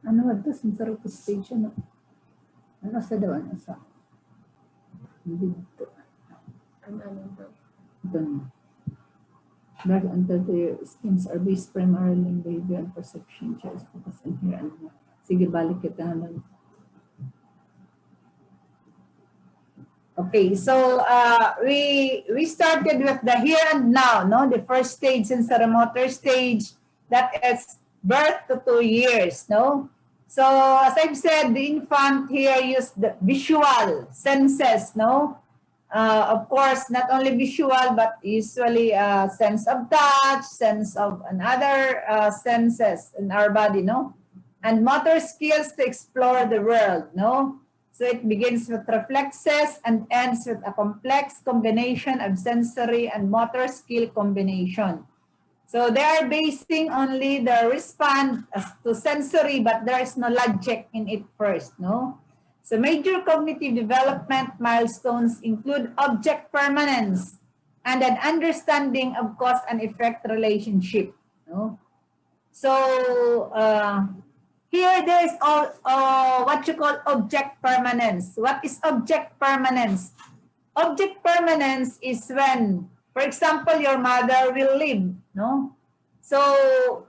Ano ito? Sensorimotor Stage. Ano sa daw? Ano sa? Dito. Ito na. Birth until 2 years, schemes are based primarily on behavior and perception. Choice focus on here and now. Sige, balik kita na lang. Okay, so we started with the here and now, no? The first stage, sensorimotor stage, that is birth to 2 years, no? So as I've said, the infant here used the visual senses, no? Of course, not only visual, but usually sense of touch, sense of another senses in our body, no? And motor skills to explore the world, no? So it begins with reflexes and ends with a complex combination of sensory and motor skill combination. So they are basing only the response to sensory, but there is no logic in it first, no? So major cognitive development milestones include object permanence and an understanding of cause and effect relationship, no? So here there is what you call object permanence. What is object permanence? Object permanence is when, for example, your mother will live, no? So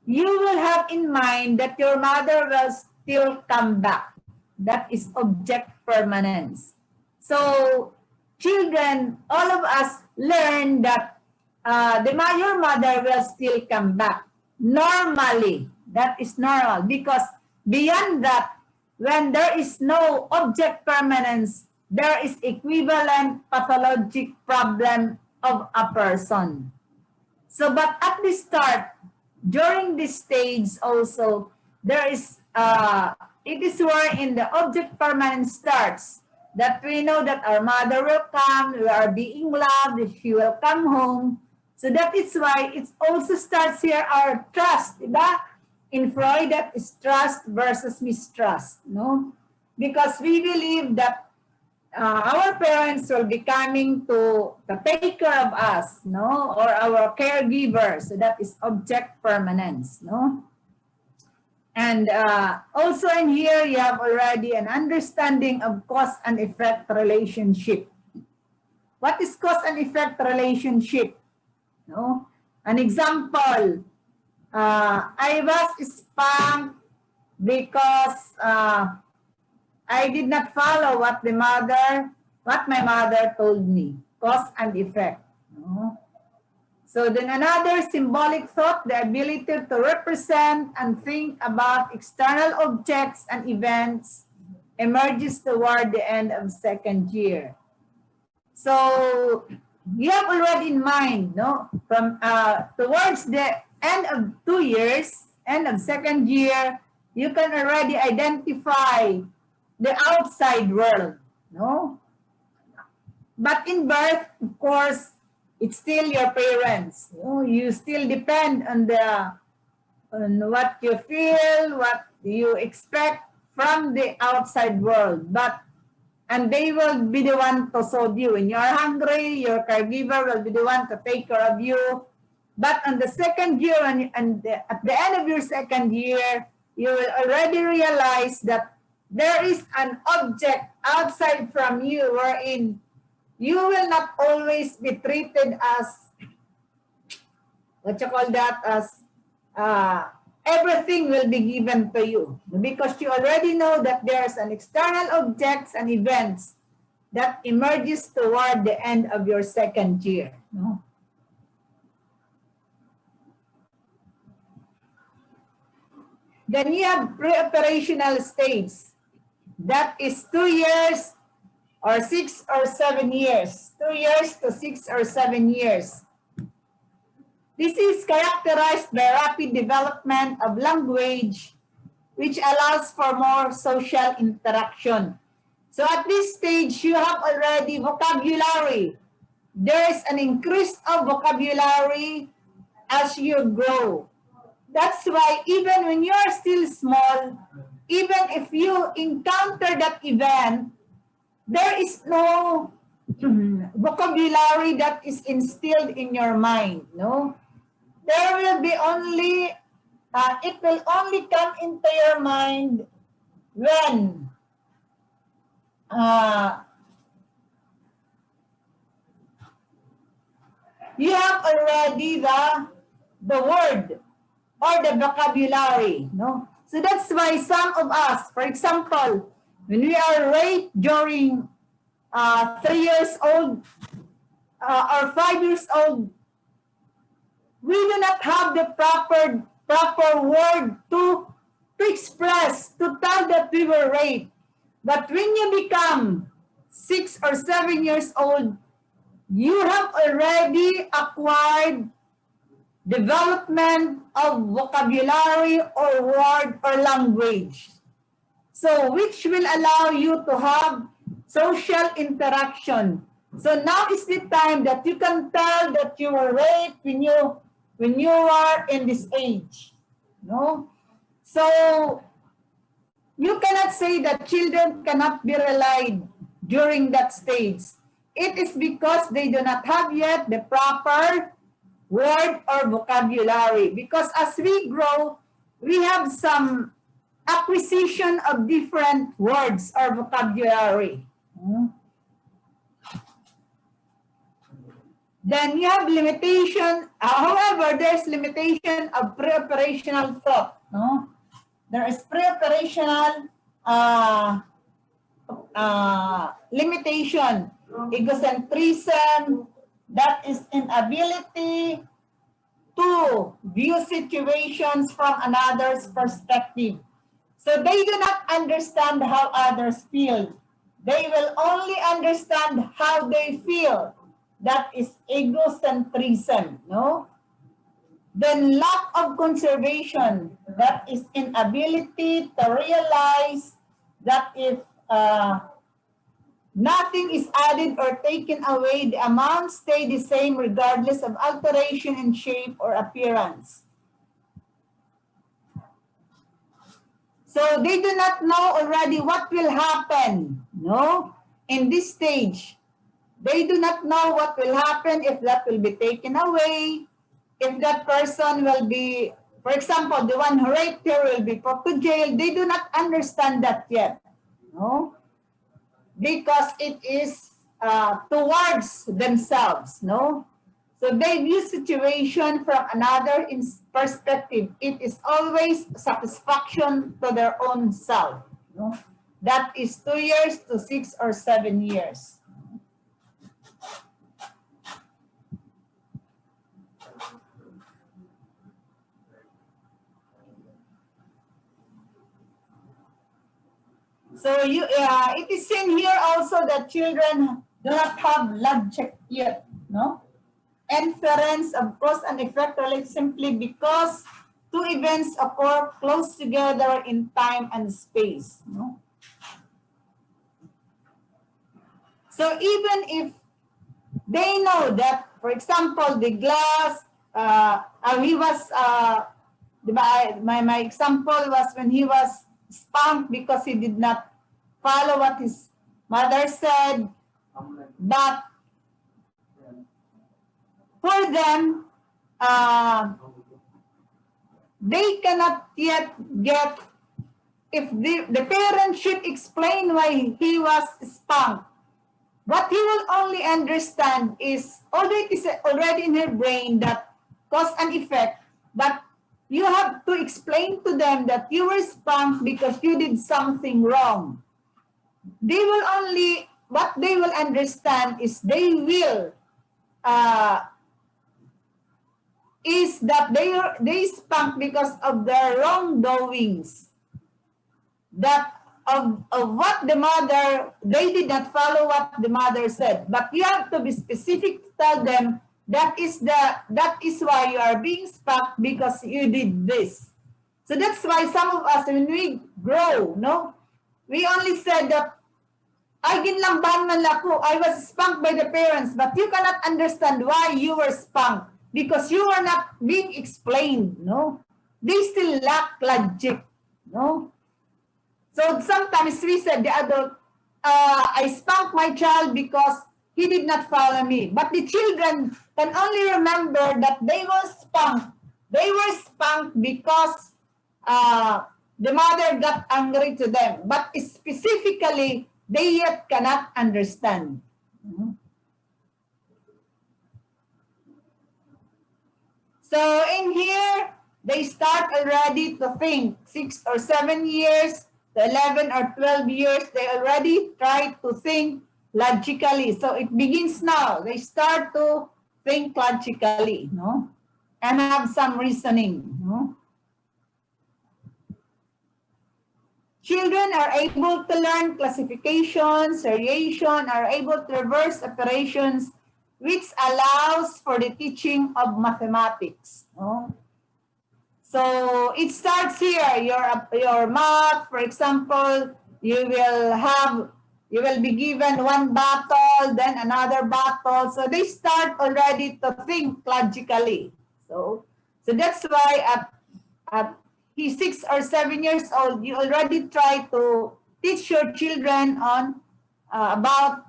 you will have in mind that your mother will still come back. That is object permanence. So children, all of us learn that your mother will still come back. Normally, that is normal, because beyond that, when there is no object permanence, there is equivalent pathologic problem of a person. So, but at the start, during this stage also, there is, it is where in the object permanence starts, that we know that our mother will come, we are being loved, she will come home. So that is why it also starts here our trust, diba? In Freud, that is trust versus mistrust, no? Because we believe that our parents will be coming to take care of us, no? Or our caregivers. So that is object permanence, no? And also in here, you have already an understanding of cause and effect relationship. What is cause and effect relationship? No? An example, I was spanked because I did not follow what my mother told me. Cause and effect. No? So then another symbolic thought, the ability to represent and think about external objects and events, emerges toward the end of second year. So you have already in mind, no? From towards the end of 2 years, end of second year, you can already identify the outside world, no? But in birth, of course, it's still your parents. You still depend on what you feel, what you expect from the outside world. And they will be the one to soothe you. When you are hungry, your caregiver will be the one to take care of you. But on the second year, at the end of your second year, you will already realize that there is an object outside from you wherein you will not always be treated as, what you call that, as everything will be given to you. Because you already know that there's an external objects and events that emerges toward the end of your second year. No? Then you have preoperational stage. That is 2 years or 6 or 7 years. 2 years to 6 or 7 years. This is characterized by rapid development of language, which allows for more social interaction. So at this stage, you have already vocabulary. There is an increase of vocabulary as you grow. That's why even when you are still small, even if you encounter that event, there is no vocabulary that is instilled in your mind, no? There will be only it will only come into your mind when you have already the word or the vocabulary, no? So that's why some of us, for example, when we are raped during 3 years old or 5 years old, we do not have the proper word to express, to tell that we were raped. But when you become 6 or 7 years old, you have already acquired development of vocabulary or word or language. So which will allow you to have social interaction. So now is the time that you can tell that you were raped when you are in this age. No? So you cannot say that children cannot be relied during that stage. It is because they do not have yet the proper word or vocabulary. Because as we grow, we have some acquisition of different words or vocabulary. Then you have limitation. However, there's limitation of pre-operational thought. No? There is pre-operational limitation, egocentrism, that is inability to view situations from another's perspective. So they do not understand how others feel. They will only understand how they feel. That is egocentrism, no? Then lack of conservation, that is inability to realize that if nothing is added or taken away, the amount stay the same regardless of alteration in shape or appearance. So they do not know already what will happen, no? In this stage, they do not know what will happen if that will be taken away, if that person will be, for example, the one who raped her will be put to jail. They do not understand that yet, no? Because it is towards themselves, no? So they view situation from another perspective. It is always satisfaction to their own self, no? That is 2 years to 6 or 7 years. So it is seen here also that children do not have logic yet, no? Inference of cause and effect relates simply because two events occur close together in time and space, no? So even if they know that, for example, the glass, my example was when he was spanked because he did not follow what his mother said, but for them, they cannot yet get, if the parent should explain why he was spanked, what he will only understand is, although it is already in her brain that cause and effect, but you have to explain to them that you were spanked because you did something wrong. They will only, what they will understand is they will, is that they spanked because of their wrongdoings. That of what the mother, they did not follow what the mother said. But you have to be specific to tell them that is why you are being spanked, because you did this. So that's why some of us, when we grow, no, we only said that I ginlamban man ako, I was spanked by the parents, but you cannot understand why you were spanked because you are not being explained, no? They still lack logic, no? So sometimes we said, the adult, I spanked my child because he did not follow me. But the children can only remember that they were spanked. They were spanked because the mother got angry to them, but specifically, they yet cannot understand. So in here, they start already to think. 6 or 7 years, to 11 or 12 years, they already try to think logically. So it begins now. They start to think logically, no? And have some reasoning, no? Children are able to learn classification, seriation, are able to reverse operations, which allows for the teaching of mathematics. No? So it starts here. Your math, for example, you will be given one battle, then another battle. So they start already to think logically. So that's why at he's 6 or 7 years old, you already try to teach your children on about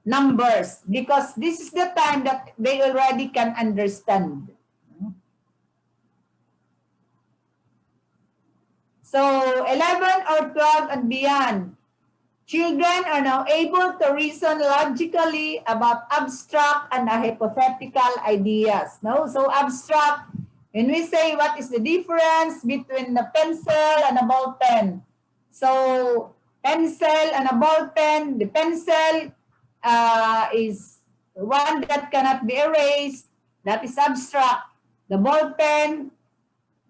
numbers, because this is the time that they already can understand. So 11 or 12 and beyond, children are now able to reason logically about abstract and hypothetical ideas. No? So abstract, when we say what is the difference between a pencil and a ball pen. So pencil and a ball pen, the pencil is one that cannot be erased. That is abstract. The ball pen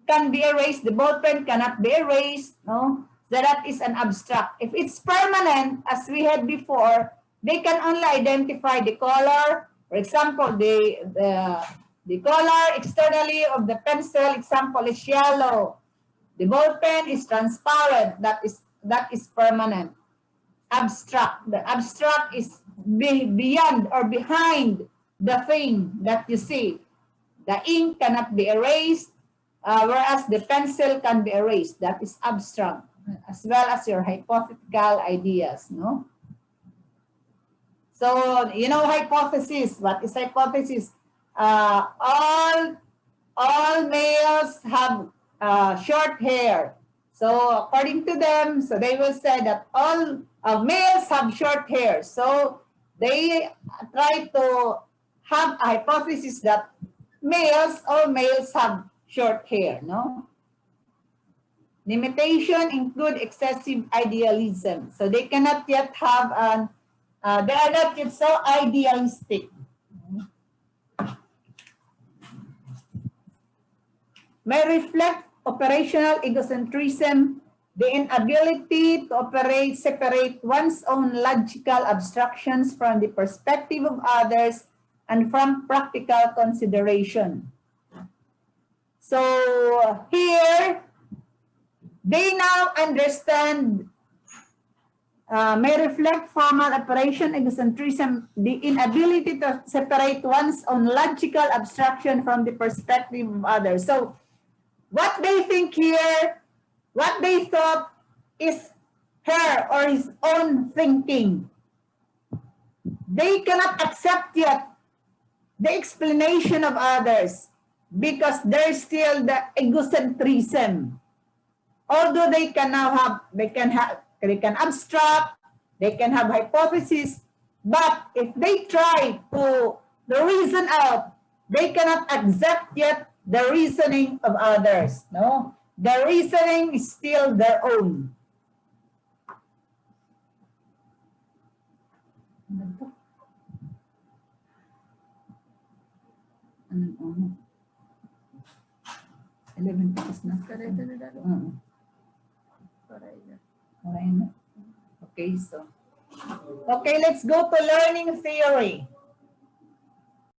can be erased. The ball pen cannot be erased. No? So that is an abstract. If it's permanent, as we had before, they can only identify the color. For example, the color externally of the pencil, example, is yellow. The ball pen is transparent. That is permanent. Abstract. The abstract is beyond or behind the thing that you see. The ink cannot be erased, whereas the pencil can be erased. That is abstract, as well as your hypothetical ideas. No. So you know hypothesis. What is hypothesis? All males have short hair. So according to them, so they will say that all males have short hair. So they try to have a hypothesis that all males have short hair. No. Limitation include excessive idealism. So they cannot yet have an. They are not yet so idealistic. May reflect operational egocentrism, the inability to separate one's own logical abstractions from the perspective of others and from practical consideration. So here, they now understand, may reflect formal operation egocentrism, the inability to separate one's own logical abstraction from the perspective of others. So what they think here, what they thought is her or his own thinking. They cannot accept yet the explanation of others because there's still the egocentrism. Although they can abstract, they can have hypotheses, but if they try to reason out, they cannot accept yet the reasoning of others. No, the reasoning is still their own. 11 pesos na. Okay, so. Okay, let's go to learning theory.